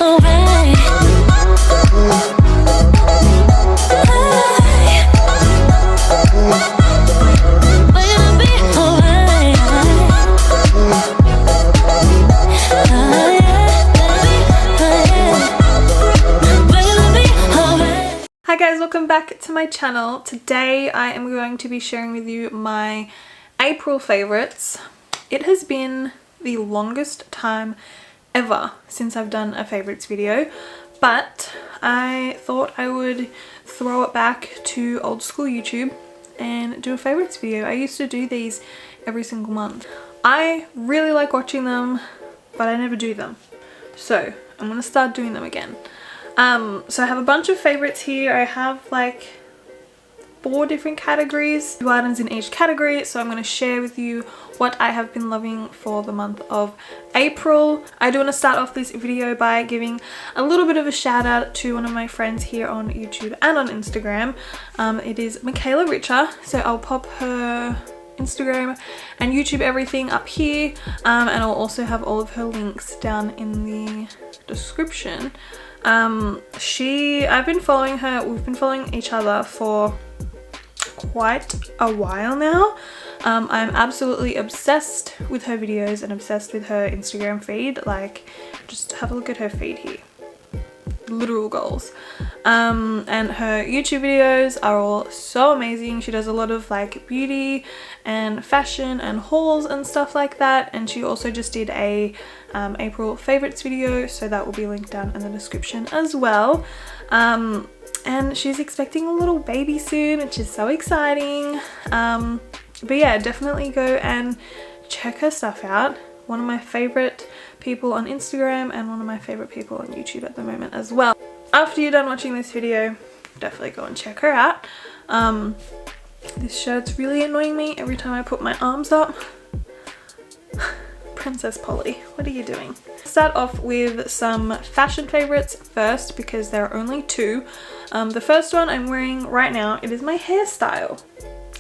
alright. Hi guys, welcome back to my channel. Today I am going to be sharing with you my April favorites. It has been the longest time ever since I've done a favorites video, but I thought I would throw it back to old school YouTube and do a favorites video. I used to do these every single month. I really like watching them, but I never do them. So I'm gonna start doing them again. So I have a bunch of favorites here. I have like 4 different categories, 2 items in each category. So I'm going to share with you what I have been loving for the month of April. I do want to start off this video by giving a little bit of a shout out to one of my friends here on YouTube and on Instagram. It is Michaela Richer. So I'll pop her Instagram and YouTube everything up here, and I'll also have all of her links down in the description. I've been following her, we've been following each other for quite a while now. I'm absolutely obsessed with her videos and obsessed with her Instagram feed. Like, just have a look at her feed here. Literal goals. And her YouTube videos are all so amazing. She does a lot of like beauty and fashion and hauls and stuff like that, and she also just did a April favorites video, so that will be linked down in the description as well. And she's expecting a little baby soon, which is so exciting. But yeah, definitely go and check her stuff out. One of my favorite people on Instagram and one of my favorite people on YouTube at the moment as well. After you're done watching this video, definitely go and check her out. This shirt's really annoying me every time I put my arms up. Princess Polly, what are you doing? Start off with some fashion favorites first, because there are only 2. The first one I'm wearing right now, it is my hairstyle.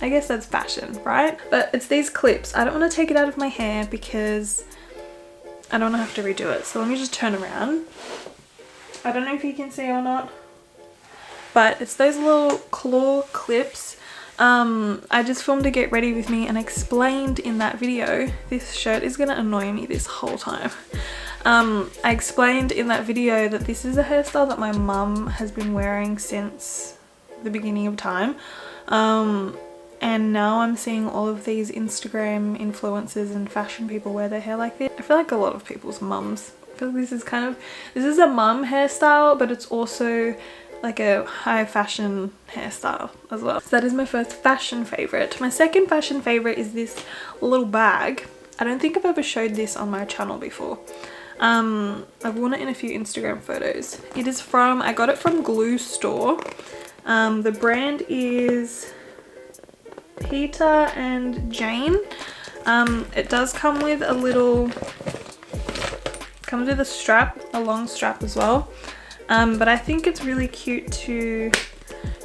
I guess that's fashion, right? But it's these clips. I don't want to take it out of my hair because I don't want to have to redo it. So let me just turn around. I don't know if you can see or not, but it's those little claw clips. I just filmed a get ready with me and explained in that video, this shirt is gonna annoy me this whole time. I explained in that video that this is a hairstyle that my mum has been wearing since the beginning of time. And now I'm seeing all of these Instagram influencers and fashion people wear their hair like this. I feel like a lot of people's mums. I feel like this is a mum hairstyle, but it's also like a high fashion hairstyle as well. So that is my first fashion favorite. My second fashion favorite is this little bag. I don't think I've ever showed this on my channel before. I've worn it in a few Instagram photos. It is from, I got it from Glue Store. The brand is Peter and Jane. It does come with a little, comes with a strap, a long strap as well. But I think it's really cute to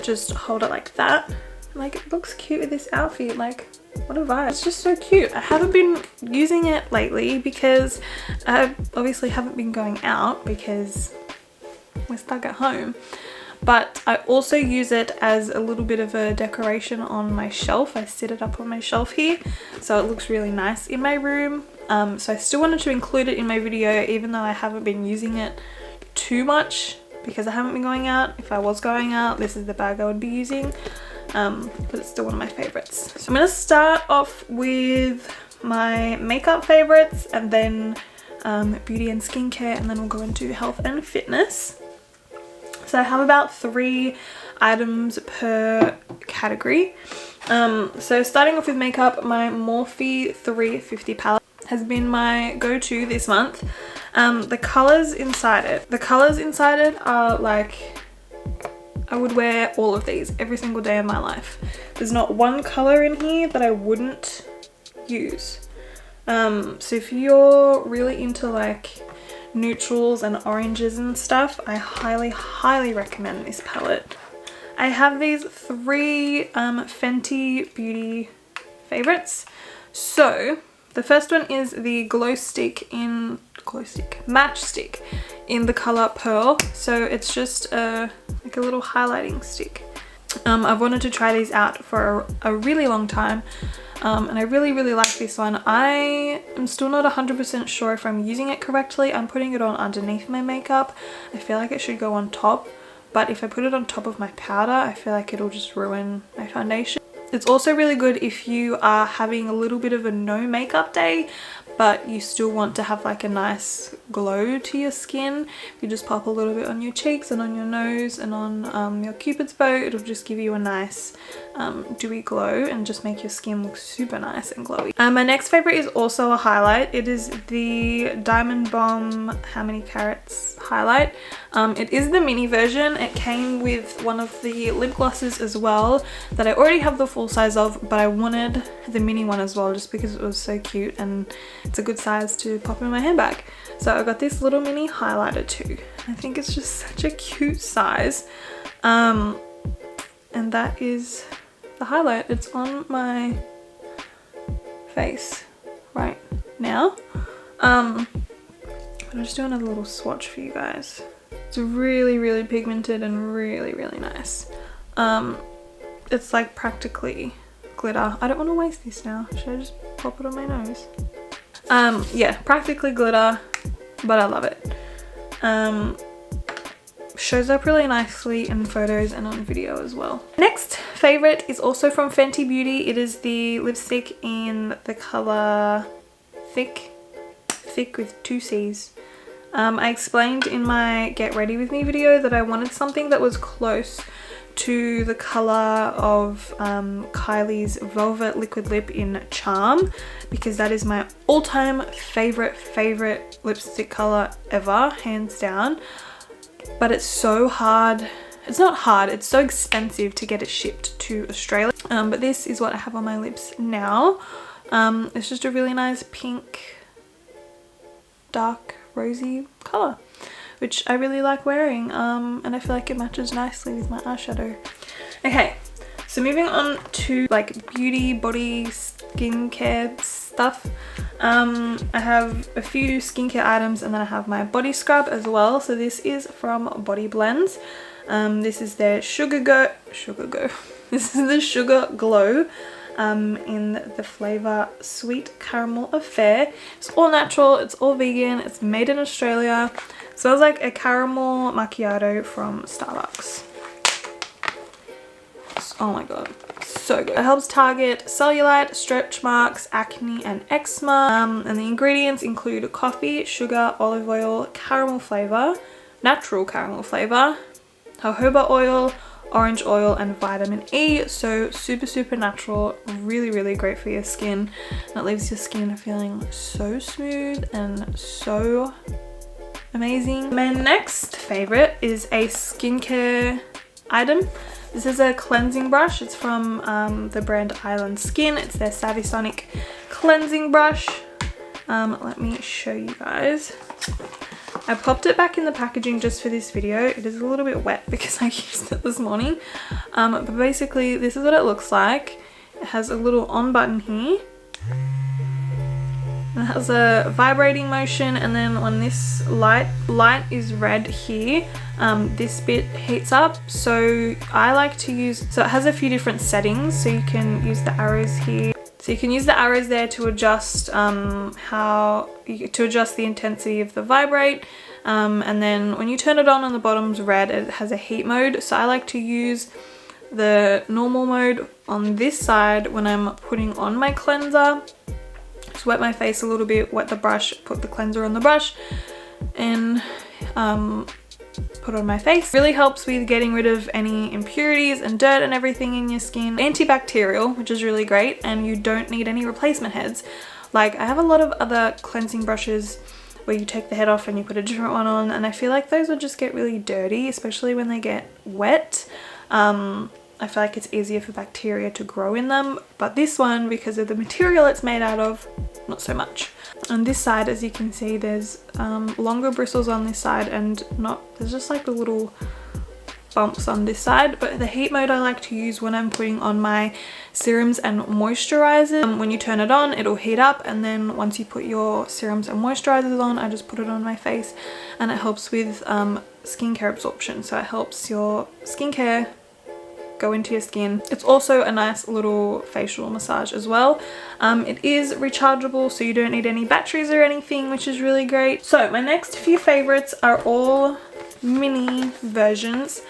just hold it like that. Like, it looks cute with this outfit. Like, what a vibe. It's just so cute. I haven't been using it lately because I obviously haven't been going out because we're stuck at home. But I also use it as a little bit of a decoration on my shelf. I sit it up on my shelf here, so it looks really nice in my room. So I still wanted to include it in my video, even though I haven't been using it too much because I haven't been going out. If I was going out, this is the bag I would be using. But it's still one of my favorites. So I'm going to start off with my makeup favorites, and then beauty and skincare, and then we'll go into health and fitness. So I have about 3 items per category. So starting off with makeup, my Morphe 350 palette has been my go-to this month. The colors inside it are like, I would wear all of these every single day of my life. There's not one color in here that I wouldn't use. So if you're really into like neutrals and oranges and stuff, I highly recommend this palette. I have these 3 Fenty Beauty favorites. So the first one is the Glow Stick in glow stick, match stick in the color Pearl. So it's just like a little highlighting stick. I've wanted to try these out for a really long time, and I really like this one. I am still not 100% sure if I'm using it correctly. I'm putting it on underneath my makeup. I feel like it should go on top, but if I put it on top of my powder, I feel like it'll just ruin my foundation. It's also really good if you are having a little bit of a no makeup day, but you still want to have like a nice glow to your skin. You just pop a little bit on your cheeks and on your nose and on your cupid's bow. It'll just give you a nice dewy glow and just make your skin look super nice and glowy. My next favorite is also a highlight. It is the Diamond Bomb How Many Carats highlight. It is the mini version. It came with one of the lip glosses as well that I already have the full size of, but I wanted the mini one as well just because it was so cute and it's a good size to pop in my handbag. So I got this little mini highlighter too. I think it's just such a cute size. And that is the highlight. It's on my face right now. I'm just doing a little swatch for you guys. It's really pigmented and really nice. It's like practically glitter. I don't want to waste this now. Should I just pop it on my nose? Yeah, practically glitter, but I love it. Shows up really nicely in photos and on video as well. Next favorite is also from Fenty Beauty. It is the lipstick in the color Thick with 2 C's. I explained in my Get Ready With Me video that I wanted something that was close to the color of Kylie's Velvet Liquid Lip in Charm, because that is my all-time favorite lipstick color ever, hands down. But it's so hard. It's not hard, it's so expensive to get it shipped to Australia. But this is what I have on my lips now. It's just a really nice pink, dark rosy color, which I really like wearing, and I feel like it matches nicely with my eyeshadow. Okay, so moving on to like beauty, body, skincare stuff. I have a few skincare items and then I have my body scrub as well. So this is from Body Blends. This is their Sugar Go. This is the Sugar Glow. In the flavor Sweet Caramel Affair. It's all natural, it's all vegan, it's made in Australia. It smells like a caramel macchiato from Starbucks. Oh my god, so good. It helps target cellulite, stretch marks, acne and eczema. And the ingredients include coffee, sugar, olive oil, caramel flavor, natural caramel flavor, jojoba oil, orange oil and vitamin E. So super natural, really great for your skin, and it leaves your skin feeling so smooth and so amazing. My next favorite is a skincare item. This is a cleansing brush. It's from the brand Island Skin. It's their Savisonic cleansing brush. Let me show you guys. I popped it back in the packaging just for this video. It is a little bit wet because I used it this morning. But basically this is what it looks like. It has a little on button here. It has a vibrating motion, and then when this light is red here, this bit heats up. So I like to use, so it has a few different settings, so you can use the arrows here. So you can use the arrows there to adjust to adjust the intensity of the vibrate, and then when you turn it on the bottom's red, it has a heat mode. So I like to use the normal mode on this side when I'm putting on my cleanser. Just wet my face a little bit, wet the brush, put the cleanser on the brush, and put on my face. Really helps with getting rid of any impurities and dirt and everything in your skin. Antibacterial, which is really great, and you don't need any replacement heads. Like, I have a lot of other cleansing brushes where you take the head off and you put a different one on, and I feel like those would just get really dirty, especially when they get wet. I feel like it's easier for bacteria to grow in them, but this one, because of the material it's made out of, not so much. On this side, as you can see, there's longer bristles on this side, and there's just like a little bumps on this side, but the heat mode I like to use when I'm putting on my serums and moisturizers. When you turn it on, it'll heat up, and then once you put your serums and moisturizers on, I just put it on my face, and it helps with skincare absorption. So it helps your skincare go into your skin. It's also a nice little facial massage as well. It is rechargeable, so you don't need any batteries or anything, which is really great. So my next few favorites are all mini versions,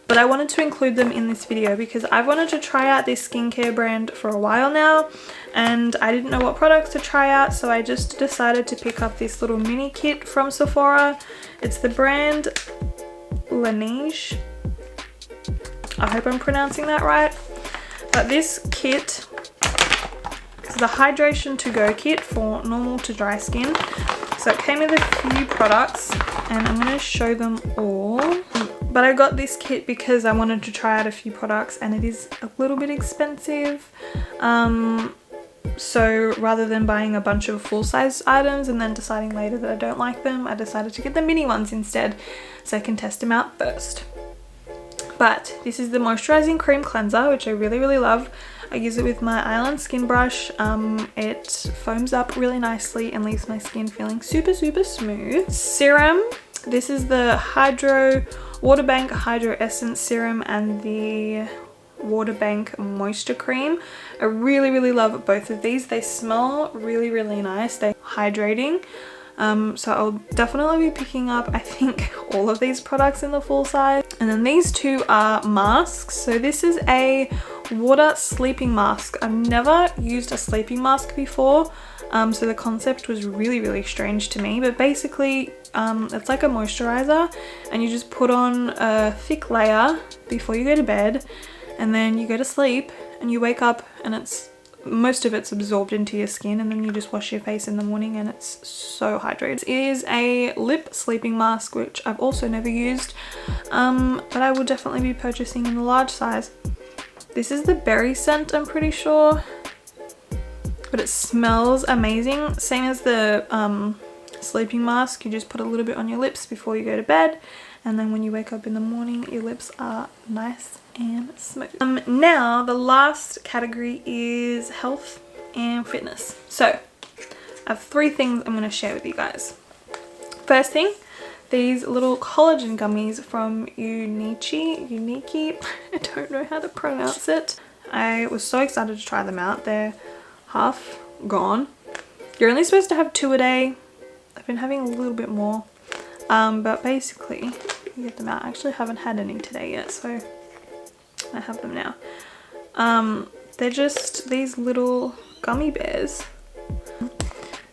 but I wanted to include them in this video because I've wanted to try out this skincare brand for a while now, and I didn't know what products to try out, so I just decided to pick up this little mini kit from Sephora. It's the brand Laneige. I hope I'm pronouncing that right. But this kit is the Hydration to Go kit for normal to dry skin. So it came with a few products, and I'm going to show them all. But I got this kit because I wanted to try out a few products, and it is a little bit expensive. So rather than buying a bunch of full-size items and then deciding later that I don't like them, I decided to get the mini ones instead so I can test them out first. But this is the moisturizing cream cleanser, which I really love. I use it with my Island skin brush. It foams up really nicely and leaves my skin feeling super smooth. Serum, this is the Water Bank Hydro Essence Serum and the Water Bank Moisture Cream. I really love both of these. They smell really nice. They're hydrating. So I'll definitely be picking up, I think, all of these products in the full size. And then these two are masks. So this is a water sleeping mask. I've never used a sleeping mask before, so the concept was really strange to me. But basically, it's like a moisturizer, and you just put on a thick layer before you go to bed, and then you go to sleep, and you wake up, and most of it's absorbed into your skin, and then you just wash your face in the morning, and it's so hydrated. It is a lip sleeping mask, which I've also never used, but I will definitely be purchasing in the large size. This is the berry scent, I'm pretty sure, but it smells amazing. Same as the sleeping mask, you just put a little bit on your lips before you go to bed, and then when you wake up in the morning, your lips are nice and smooth. Now the last category is health and fitness. So I have 3 things I'm going to share with you guys. First thing, these little collagen gummies from Uniki. I don't know how to pronounce it. I was so excited to try them out. They're half gone. You're only supposed to have 2 a day. I've been having a little bit more, but basically you get them out. I actually haven't had any today yet, so I have them now. They're just these little gummy bears,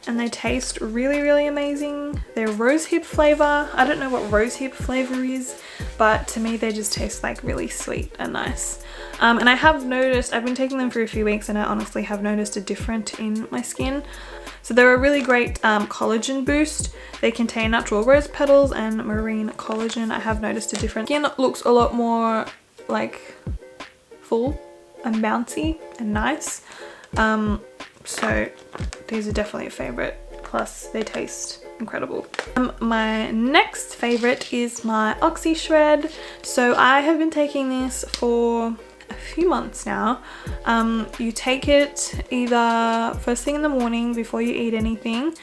and they taste really amazing. They're rosehip flavor. I don't know what rosehip flavor is, but to me they just taste like really sweet and nice. And I have noticed, I've been taking them for a few weeks, and I honestly have noticed a difference in my skin. So they're a really great collagen boost. They contain natural rose petals and marine collagen. I have noticed a difference. Skin looks a lot more like full and bouncy and nice. So these are definitely a favorite. Plus they taste incredible. My next favorite is my Oxy Shred. So I have been taking this for a few months now. You take it either first thing in the morning before you eat anything,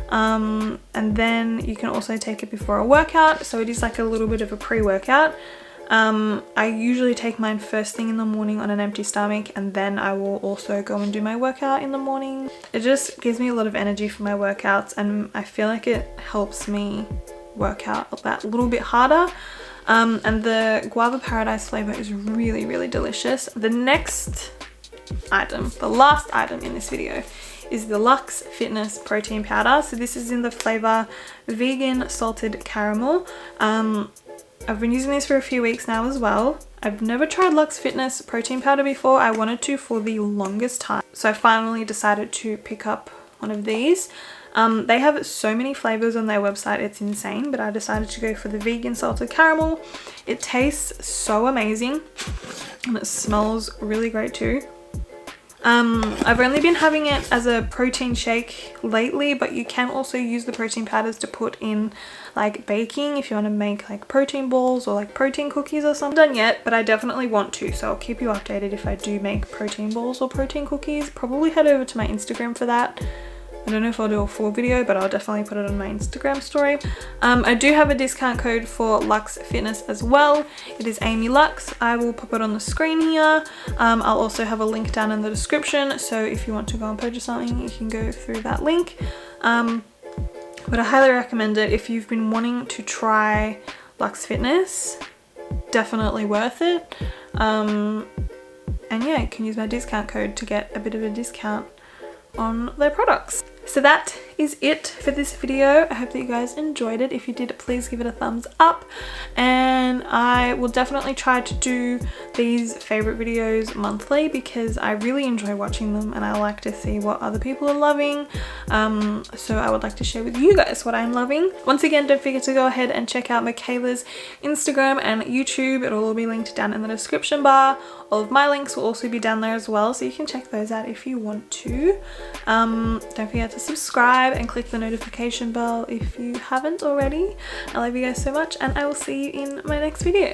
and then you can also take it before a workout, so it is like a little bit of a pre-workout. I usually take mine first thing in the morning on an empty stomach, and then I will also go and do my workout in the morning. It just gives me a lot of energy for my workouts, and I feel like it helps me work out that little bit harder. And the Guava Paradise flavor is really delicious. The next item, the last item in this video, is the Lux Fitness Protein Powder. So this is in the flavor Vegan Salted Caramel. I've been using this for a few weeks now as well. I've never tried Lux Fitness Protein Powder before. I wanted to for the longest time, so I finally decided to pick up one of these. They have so many flavors on their website, it's insane, but I decided to go for the Vegan Salted Caramel. It tastes so amazing, and it smells really great too. I've only been having it as a protein shake lately, but you can also use the protein powders to put in like baking if you want to make like protein balls or like protein cookies or something. Done yet, but I definitely want to, so I'll keep you updated if I do make protein balls or protein cookies. Probably head over to my Instagram for that. I don't know if I'll do a full video, but I'll definitely put it on my Instagram story. I do have a discount code for Lux Fitness as well. It is Amy Lux. I will pop it on the screen here. I'll also have a link down in the description, so if you want to go and purchase something, you can go through that link. But I highly recommend it if you've been wanting to try Lux Fitness. Definitely worth it. And yeah, you can use my discount code to get a bit of a discount on their products. So that is it for this video. I hope that you guys enjoyed it. If you did, please give it a thumbs up, and I will definitely try to do these favorite videos monthly because I really enjoy watching them and I like to see what other people are loving. So I would like to share with you guys what I'm loving. Once again, don't forget to go ahead and check out Michaela's Instagram and YouTube. It'll all be linked down in the description bar. All of my links will also be down there as well, so you can check those out if you want to. Don't forget to subscribe and click the notification bell if you haven't already. I love you guys so much, and I will see you in my next video.